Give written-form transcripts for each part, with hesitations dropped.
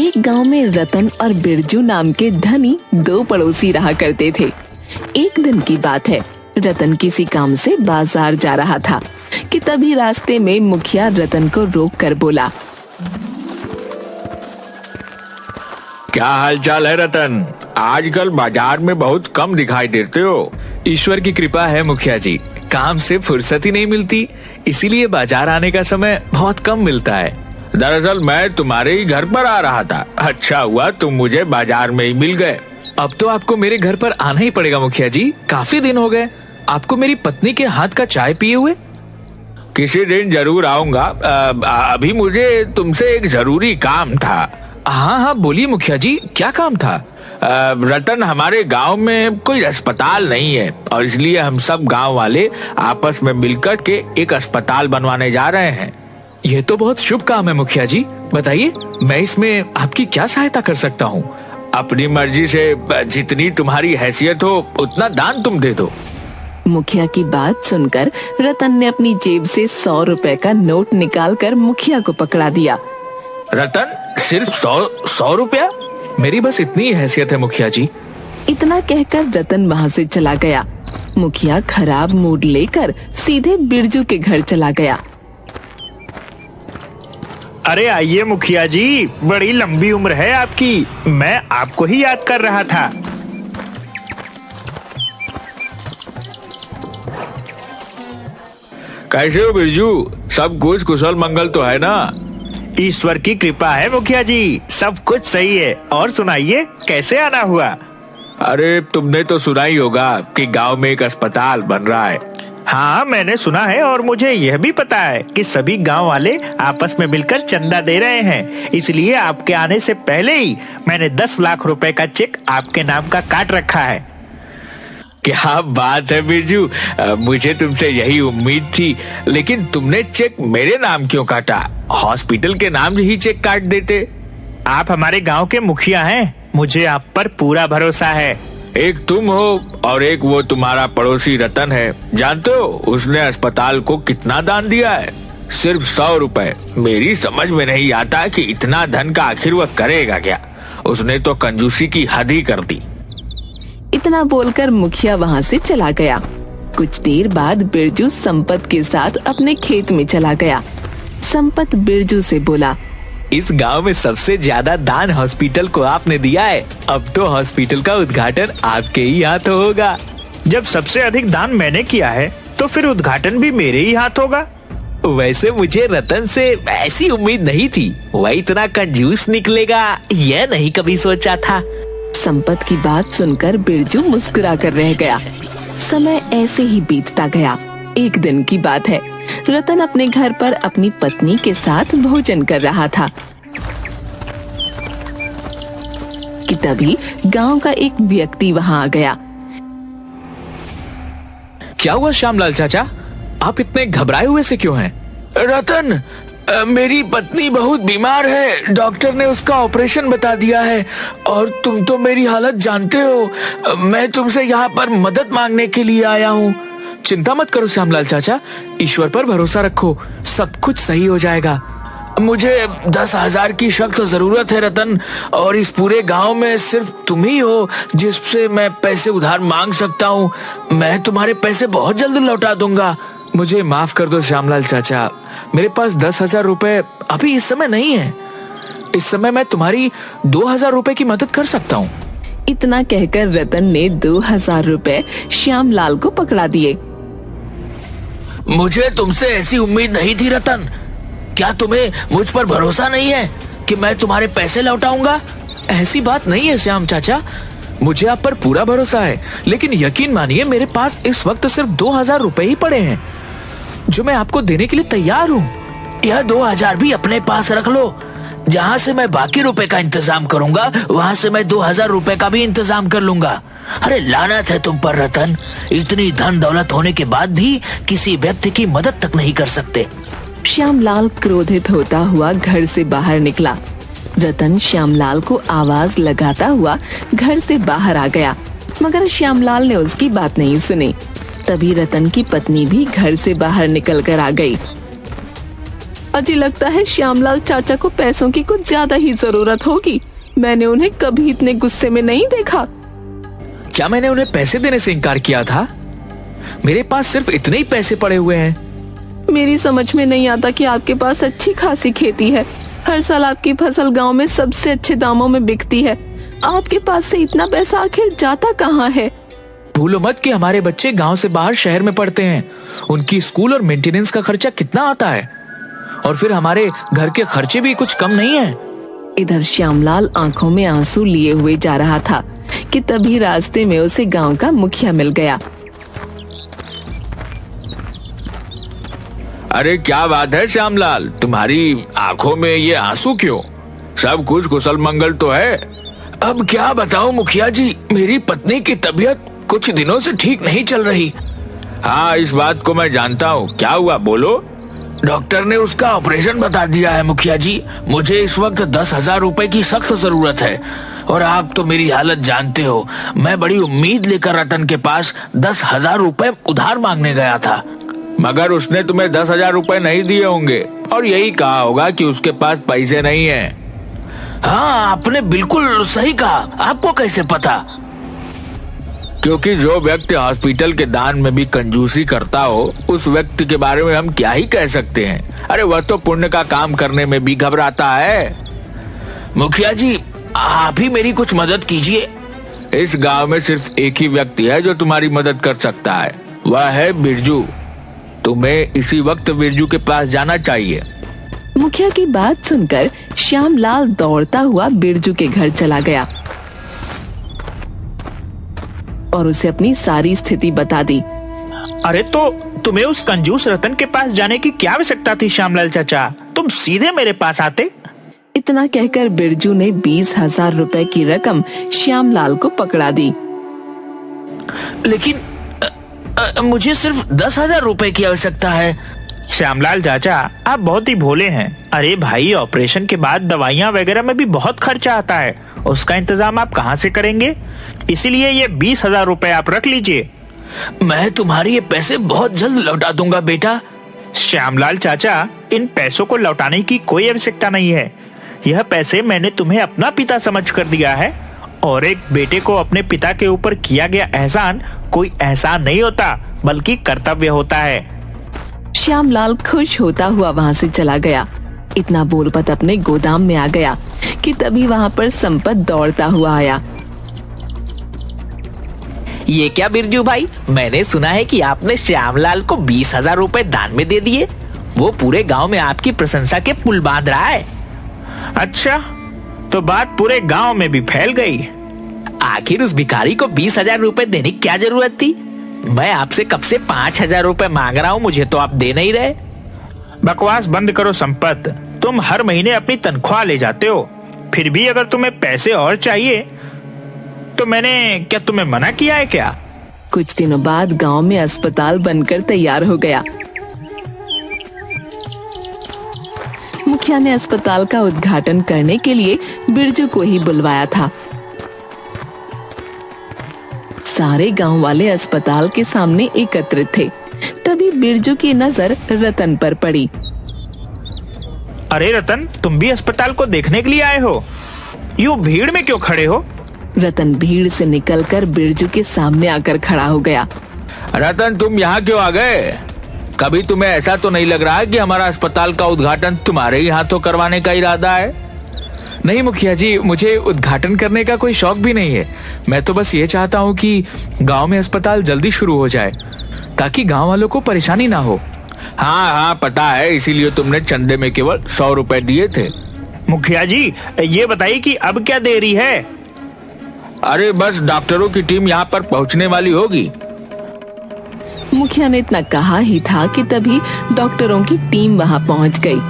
एक गांव में रतन और बिरजू नाम के धनी दो पड़ोसी रहा करते थे। एक दिन की बात है, रतन किसी काम से बाजार जा रहा था कि तभी रास्ते में मुखिया रतन को रोक कर बोला, क्या हालचाल है रतन? आजकल बाजार में बहुत कम दिखाई देते हो। ईश्वर की कृपा है मुखिया जी, काम से फुर्सत ही नहीं मिलती, इसीलिए बाजार आने का समय बहुत कम मिलता है। दरअसल मैं तुम्हारे ही घर पर आ रहा था। अच्छा हुआ तुम मुझे बाजार में ही मिल गए। अब तो आपको मेरे घर पर आना ही पड़ेगा मुखिया जी, काफी दिन हो गए आपको मेरी पत्नी के हाथ का चाय पिए हुए। किसी दिन जरूर आऊंगा। अभी मुझे तुमसे एक जरूरी काम था। हाँ हाँ बोलिए मुखिया जी, क्या काम था? रतन, हमारे गांव में कोई अस्पताल नहीं है और इसलिए हम सब गांव वाले आपस में मिलकर के एक अस्पताल बनवाने जा रहे हैं। ये तो बहुत शुभ काम है मुखिया जी, बताइए मैं इसमें आपकी क्या सहायता कर सकता हूँ? अपनी मर्जी से जितनी तुम्हारी हैसियत हो उतना दान तुम दे दो। मुखिया की बात सुनकर रतन ने अपनी जेब से 100 रुपए का नोट निकालकर मुखिया को पकड़ा दिया। रतन, सिर्फ 100 रुपया? मेरी बस इतनी हैसियत है मुखिया जी। इतना कहकर रतन वहाँ से चला गया। मुखिया खराब मूड लेकर सीधे बिरजू के घर चला गया। अरे आइए मुखिया जी, बड़ी लंबी उम्र है आपकी, मैं आपको ही याद कर रहा था। कैसे हो बिरजू? सब कुछ कुशल मंगल तो है ना? ईश्वर की कृपा है मुखिया जी, सब कुछ सही है। और सुनाइए, कैसे आना हुआ? अरे तुमने तो सुना ही होगा कि गांव में एक अस्पताल बन रहा है। हाँ मैंने सुना है और मुझे यह भी पता है कि सभी गांव वाले आपस में मिलकर चंदा दे रहे हैं, इसलिए आपके आने से पहले ही मैंने 10 लाख रुपए का चेक आपके नाम का काट रखा है। क्या बात है बिरजू, मुझे तुमसे यही उम्मीद थी, लेकिन तुमने चेक मेरे नाम क्यों काटा? हॉस्पिटल के नाम ही चेक काट देते। आप हमारे गांव के मुखिया हैं, मुझे आप पर पूरा भरोसा है। एक तुम हो और एक वो तुम्हारा पड़ोसी रतन है। जानते हो उसने अस्पताल को कितना दान दिया है? सिर्फ 100 रुपए। मेरी समझ में नहीं आता कि इतना धन का आखिर वह करेगा क्या। उसने तो कंजूसी की हद ही कर दी। इतना बोलकर मुखिया वहाँ से चला गया। कुछ देर बाद बिरजू संपत के साथ अपने खेत में चला गया। संपत बिरजू से बोला, इस गांव में सबसे ज्यादा दान हॉस्पिटल को आपने दिया है, अब तो हॉस्पिटल का उद्घाटन आपके ही हाथ होगा। जब सबसे अधिक दान मैंने किया है तो फिर उद्घाटन भी मेरे ही हाथ होगा। वैसे मुझे रतन से ऐसी उम्मीद नहीं थी, वह इतना कंजूस निकलेगा यह नहीं कभी सोचा था। संपत की बात सुनकर बिरजू मुस्कुरा कर रह गया। समय ऐसे ही बीतता गया। एक दिन की बात है, रतन अपने घर पर अपनी पत्नी के साथ भोजन कर रहा था कि तभी गांव का एक व्यक्ति वहां आ गया। क्या हुआ श्यामलाल चाचा, आप इतने घबराए हुए से क्यों हैं? रतन, मेरी पत्नी बहुत बीमार है, डॉक्टर ने उसका ऑपरेशन बता दिया है और तुम तो मेरी हालत जानते हो। मैं तुमसे यहाँ पर मदद मांगने के लिए आया हूँ। चिंता मत करो श्यामलाल चाचा, ईश्वर पर भरोसा रखो, सब कुछ सही हो जाएगा। मुझे 10,000 की सख्त जरूरत है रतन, और इस पूरे गांव में सिर्फ तुम ही हो जिससे मैं पैसे उधार मांग सकता हूँ। मैं तुम्हारे पैसे बहुत जल्द लौटा दूंगा। मुझे माफ कर दो श्यामलाल चाचा, मेरे पास 10,000 रुपए अभी इस समय नहीं है। इस समय मैं तुम्हारी 2,000 रुपए की मदद कर सकता हूँ। इतना कहकर रतन ने 2,000 रुपए श्यामलाल को पकड़ा दिए। मुझे तुमसे ऐसी उम्मीद नहीं थी रतन। क्या तुम्हें मुझ पर भरोसा नहीं है कि मैं तुम्हारे पैसे लौटाऊंगा? ऐसी बात नहीं है श्याम चाचा, मुझे आप पर पूरा भरोसा है, लेकिन यकीन मानिए मेरे पास इस वक्त सिर्फ 2,000 रुपए ही पड़े हैं जो मैं आपको देने के लिए तैयार हूँ। यह 2,000 भी अपने पास रख लो। जहाँ से मैं बाकी रुपए का इंतजाम करूंगा वहाँ से मैं 2,000 रुपए का भी इंतजाम कर लूंगा। अरे लानत है तुम पर रतन, इतनी धन दौलत होने के बाद भी किसी व्यक्ति की मदद तक नहीं कर सकते। श्यामलाल क्रोधित होता हुआ घर से बाहर निकला। रतन श्यामलाल को आवाज लगाता हुआ घर से बाहर आ गया, मगर श्यामलाल ने उसकी बात नहीं सुनी। तभी रतन की पत्नी भी घर से बाहर निकल कर आ गई। अजी लगता है श्यामलाल चाचा को पैसों की कुछ ज्यादा ही जरूरत होगी। मैंने उन्हें कभी इतने गुस्से में नहीं देखा। क्या मैंने उन्हें पैसे देने से इनकार किया था? मेरे पास सिर्फ इतने ही पैसे पड़े हुए हैं। मेरी समझ में नहीं आता कि आपके पास अच्छी खासी खेती है। हर साल आपकी फसल गांव में सबसे अच्छे दामों में बिकती है। आपके पास से इतना पैसा आखिर जाता कहाँ है? भूलो मत कि हमारे बच्चे गांव से बाहर शहर में पढ़ते हैं। उनकी स्कूल और मेंटेनेंस का खर्चा कितना आता है, और फिर हमारे घर के खर्चे भी कुछ कम नहीं है। इधर श्यामलाल आंखों में आंसू लिए हुए जा रहा था कि तभी रास्ते में उसे गांव का मुखिया मिल गया। अरे क्या बात है श्यामलाल, तुम्हारी आंखों में ये आंसू क्यों? सब कुछ कुशल मंगल तो है? अब क्या बताऊं मुखिया जी, मेरी पत्नी की तबीयत कुछ दिनों से ठीक नहीं चल रही। हाँ, इस बात को मैं जानता हूँ। क्या हुआ, बोलो। डॉक्टर ने उसका ऑपरेशन बता दिया है मुखिया जी। मुझे इस वक्त 10,000 रुपए की सख्त जरूरत है, और आप तो मेरी हालत जानते हो। मैं बड़ी उम्मीद लेकर रतन के पास 10,000 रुपए उधार मांगने गया था। मगर उसने तुम्हें 10,000 रुपए नहीं दिए होंगे, और यही कहा होगा कि उसके पास पैसे नहीं है। हाँ, आपने बिल्कुल सही कहा। आपको कैसे पता? क्योंकि जो व्यक्ति हॉस्पिटल के दान में भी कंजूसी करता हो, उस व्यक्ति के बारे में हम क्या ही कह सकते हैं। अरे वह तो पुण्य का काम करने में भी घबराता है। मुखिया जी, आप ही मेरी कुछ मदद कीजिए। इस गांव में सिर्फ एक ही व्यक्ति है जो तुम्हारी मदद कर सकता है, वह है बिरजू। तुम्हें इसी वक्त बिरजू के पास जाना चाहिए। मुखिया की बात सुनकर श्यामलाल दौड़ता हुआ बिरजू के घर चला गया और उसे अपनी सारी स्थिति बता दी। अरे तो तुम्हें उस कंजूस रतन के पास जाने की क्या आवश्यकता थी श्यामलाल चाचा? तुम सीधे मेरे पास आते। इतना कहकर बिरजू ने 20,000 रुपए की रकम श्यामलाल को पकड़ा दी। लेकिन मुझे सिर्फ 10,000 रुपए की आवश्यकता है। श्यामलाल चाचा, आप बहुत ही भोले हैं। अरे भाई, ऑपरेशन के बाद दवाइयाँ वगैरह में भी बहुत खर्चा आता है, उसका इंतजाम आप कहाँ से करेंगे? इसीलिए ये 20,000 रुपए आप रख लीजिए। मैं तुम्हारी ये पैसे बहुत जल्द लौटा दूंगा बेटा। श्यामलाल चाचा, इन पैसों को लौटाने की कोई आवश्यकता नहीं है। यह पैसे मैंने तुम्हें अपना पिता समझ कर दिया है, और एक बेटे को अपने पिता के ऊपर किया गया एहसान कोई एहसान नहीं होता, बल्कि कर्तव्य होता है। श्यामलाल खुश होता हुआ वहाँ से चला गया। इतना बोलपत अपने गोदाम में आ गया कि तभी वहाँ पर संपत दौड़ता हुआ आया। ये क्या बिरजू भाई, मैंने सुना है कि आपने श्यामलाल को 20,000 रुपए दान में दे दिए। वो पूरे गांव में आपकी प्रशंसा के पुल बांध रहा है। अच्छा, तो बात पूरे गांव में भी फैल गई। आखिर उस भिखारी को 20,000 रुपए देने की क्या जरूरत थी? मैं आपसे कब से 5,000 रुपए मांग रहा हूँ, मुझे तो आप दे नहीं रहे। बकवास बंद करो संपत। तुम हर महीने अपनी तनख्वाह ले जाते हो, फिर भी अगर तुम्हें पैसे और चाहिए तो मैंने क्या तुम्हें मना किया है क्या? कुछ दिनों बाद गांव में अस्पताल बनकर तैयार हो गया। मुखिया ने अस्पताल का उद्घाटन करने के लिए बिरजू को ही बुलवाया था। सारे गांव वाले अस्पताल के सामने एकत्रित थे। तभी बिरजू की नजर रतन पर पड़ी। अरे रतन, तुम भी अस्पताल को देखने के लिए आए हो? यूं भीड़ में क्यों खड़े हो? रतन भीड़ से निकलकर बिरजू के सामने आकर खड़ा हो गया। रतन, तुम यहाँ क्यों आ गए? कभी तुम्हें ऐसा तो नहीं लग रहा कि हमारा अस्पताल का उद्घाटन तुम्हारे ही हाथों करवाने का इरादा है? नहीं मुखिया जी, मुझे उद्घाटन करने का कोई शौक भी नहीं है। मैं तो बस ये चाहता हूँ कि गांव में अस्पताल जल्दी शुरू हो जाए, ताकि गांव वालों को परेशानी ना हो। हाँ हाँ, पता है, इसीलिए तुमने चंदे में केवल 100 रुपए दिए थे। मुखिया जी, ये बताइए कि अब क्या देरी है? अरे बस डॉक्टरों की टीम यहाँ पर पहुँचने वाली होगी। मुखिया ने इतना कहा ही था कि तभी डॉक्टरों की टीम वहां पहुंच गई।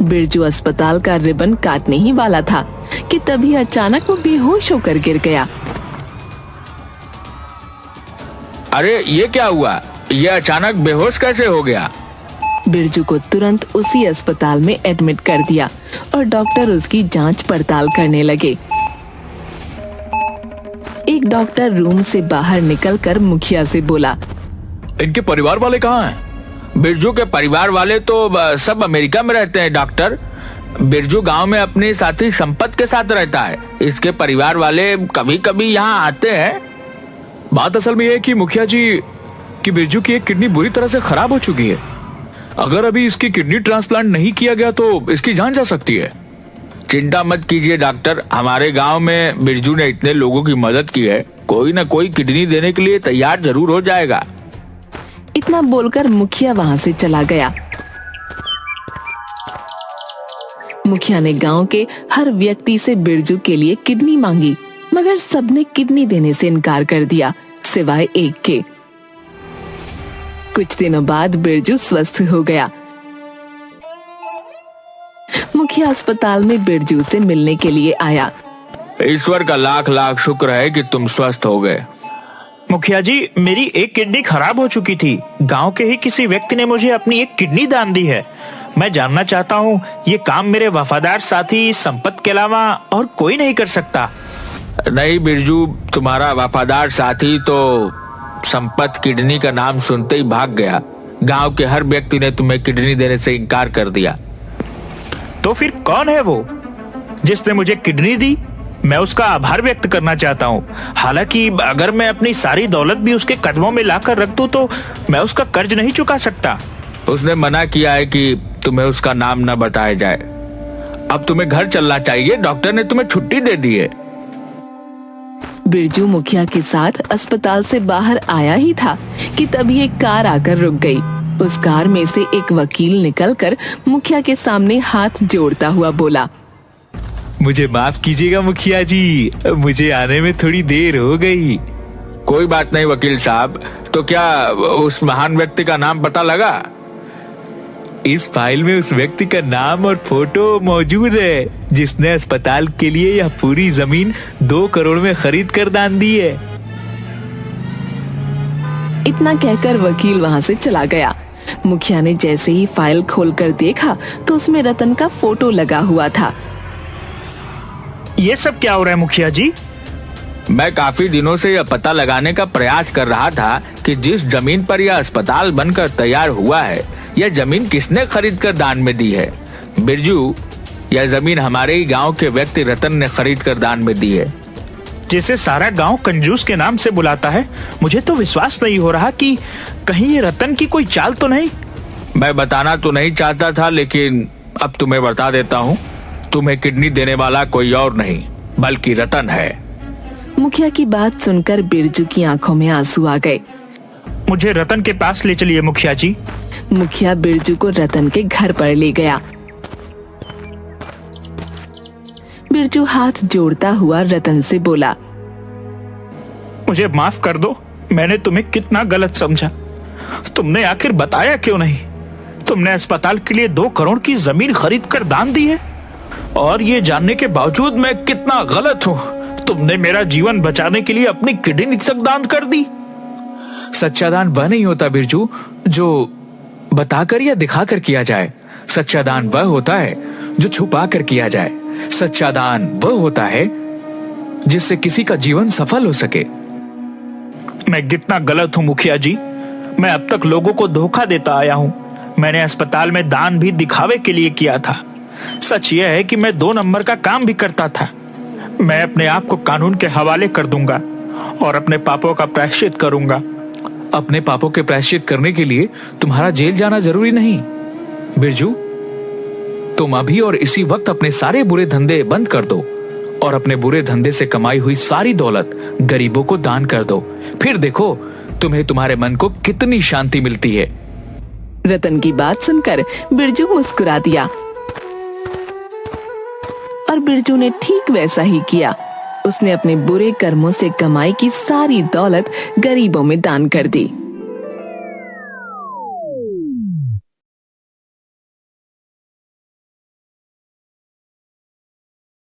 बिरजू अस्पताल का रिबन काटने ही वाला था कि तभी अचानक वो बेहोश होकर गिर गया। अरे ये क्या हुआ? ये अचानक बेहोश कैसे हो गया? बिरजू को तुरंत उसी अस्पताल में एडमिट कर दिया और डॉक्टर उसकी जांच पड़ताल करने लगे। एक डॉक्टर रूम से बाहर निकलकर मुखिया से बोला, इनके परिवार वाले कहाँ हैं? बिरजू के परिवार वाले तो सब अमेरिका में रहते हैं डॉक्टर। बिरजू गांव में अपने साथी संपत के साथ रहता है। इसके परिवार वाले कभी कभी यहाँ आते हैं। बात असल में यह है कि मुखिया जी कि बिरजू की एक किडनी बुरी तरह से खराब हो चुकी है। अगर अभी इसकी किडनी ट्रांसप्लांट नहीं किया गया तो इसकी जान जा सकती है। चिंता मत कीजिए डॉक्टर, हमारे गांव में बिरजू ने इतने लोगों की मदद की है, कोई न कोई किडनी देने के लिए तैयार जरूर हो जाएगा। इतना बोलकर मुखिया वहां से चला गया। मुखिया ने गांव के हर व्यक्ति से बिरजू के लिए किडनी मांगी, मगर सबने किडनी देने से इनकार कर दिया सिवाय एक के। कुछ दिनों बाद बिरजू स्वस्थ हो गया। मुखिया अस्पताल में बिरजू से मिलने के लिए आया। ईश्वर का लाख लाख शुक्र है कि तुम स्वस्थ हो गए। मुखिया जी, मेरी एक किडनी खराब हो चुकी थी। गांव के ही किसी व्यक्ति ने मुझे अपनी एक किडनी दान दी है। मैं जानना चाहता हूँ, ये काम मेरे वफादार साथी संपत के अलावा और कोई नहीं कर सकता। नहीं बिरजू, तुम्हारा वफादार साथी तो संपत किडनी का नाम सुनते ही भाग गया। गांव के हर व्यक्ति ने तुम्हें किडनी देने से इनकार कर दिया। तो फिर कौन है वो जिसने मुझे किडनी दी? मैं उसका आभार व्यक्त करना चाहता हूँ। हालांकि अगर मैं अपनी सारी दौलत भी उसके कदमों में लाकर रख दूं तो मैं उसका कर्ज नहीं चुका सकता। उसने मना किया है कि तुम्हें उसका नाम न बताया जाए। अब तुम्हें घर चलना चाहिए, डॉक्टर ने तुम्हें छुट्टी दे दी है। बिरजू मुखिया के साथ अस्पताल से बाहर आया ही था कि तभी एक कार आकर रुक गई। उस कार में से एक वकील निकलकर मुखिया के सामने हाथ जोड़ता हुआ बोला, मुझे माफ कीजिएगा मुखिया जी, मुझे आने में थोड़ी देर हो गई। कोई बात नहीं वकील साहब, तो क्या उस महान व्यक्ति का नाम पता लगा? इस फाइल में उस व्यक्ति का नाम और फोटो मौजूद है जिसने अस्पताल के लिए यह पूरी जमीन 2 करोड़ में खरीद कर दान दी है। इतना कहकर वकील वहां से चला गया। मुखिया ने जैसे ही फाइल खोलकर देखा तो उसमें रतन का फोटो लगा हुआ था। ये सब क्या हो रहा है मुखिया जी? मैं काफी दिनों से यह पता लगाने का प्रयास कर रहा था कि जिस जमीन पर यह अस्पताल बनकर तैयार हुआ है, यह जमीन किसने खरीद कर दान में दी है। बिरजू, यह जमीन हमारे ही गांव के व्यक्ति रतन ने खरीद कर दान में दी है। जिसे सारा गांव कंजूस के नाम से बुलाता है, मुझे तो विश्वास नहीं हो रहा कि कहीं ये रतन की कोई चाल तो नहीं। मैं बताना तो नहीं चाहता था, लेकिन अब तुम्हें बता देता हूँ। तुम्हें किडनी देने वाला कोई और नहीं बल्कि रतन है। मुखिया की बात सुनकर बिरजू की आंखों में आंसू आ गए। मुझे रतन के पास ले चलिए मुखिया जी। मुखिया बिरजू को रतन के घर पर ले गया। बिरजू हाथ जोड़ता हुआ रतन से बोला, मुझे माफ कर दो, मैंने तुम्हें कितना गलत समझा। तुमने आखिर बताया क्यों नहीं? तुमने अस्पताल के लिए 2 करोड़ की जमीन खरीद कर दान दी है, और ये जानने के बावजूद मैं कितना गलत हूँ। तुमने मेरा जीवन बचाने के लिए अपनी किडनी तक दान कर दी। सच्चा दान वह नहीं होता बिरजू जो बताकर या दिखाकर किया जाए। सच्चा दान वह होता है जो छुपा कर किया जाए। सच्चा दान वह होता है जिससे किसी का जीवन सफल हो सके। मैं कितना गलत हूँ मुखिया जी। मैं अब तक लोगों को धोखा देता आया हूँ। मैंने अस्पताल में दान भी दिखावे के लिए किया था। सच यह है कि मैं 2 नंबर का काम भी करता था। मैं अपने आप को कानून के हवाले कर दूंगा और अपने पापों का प्रायश्चित करूंगा। अपने पापों के प्रायश्चित करने के लिए तुम्हारा जेल जाना जरूरी नहीं। बिरजू, तुम अभी और इसी वक्त अपने सारे बुरे धंधे बंद कर दो और अपने बुरे धंधे से कमाई हुई सारी दौलत गरीबों को दान कर दो। फिर देखो तुम्हें तुम्हारे मन को कितनी शांति मिलती है। रतन की बात सुनकर बिरजू मुस्कुरा दिया और बिरजू ने ठीक वैसा ही किया। उसने अपने बुरे कर्मों से कमाई की सारी दौलत गरीबों में दान कर दी।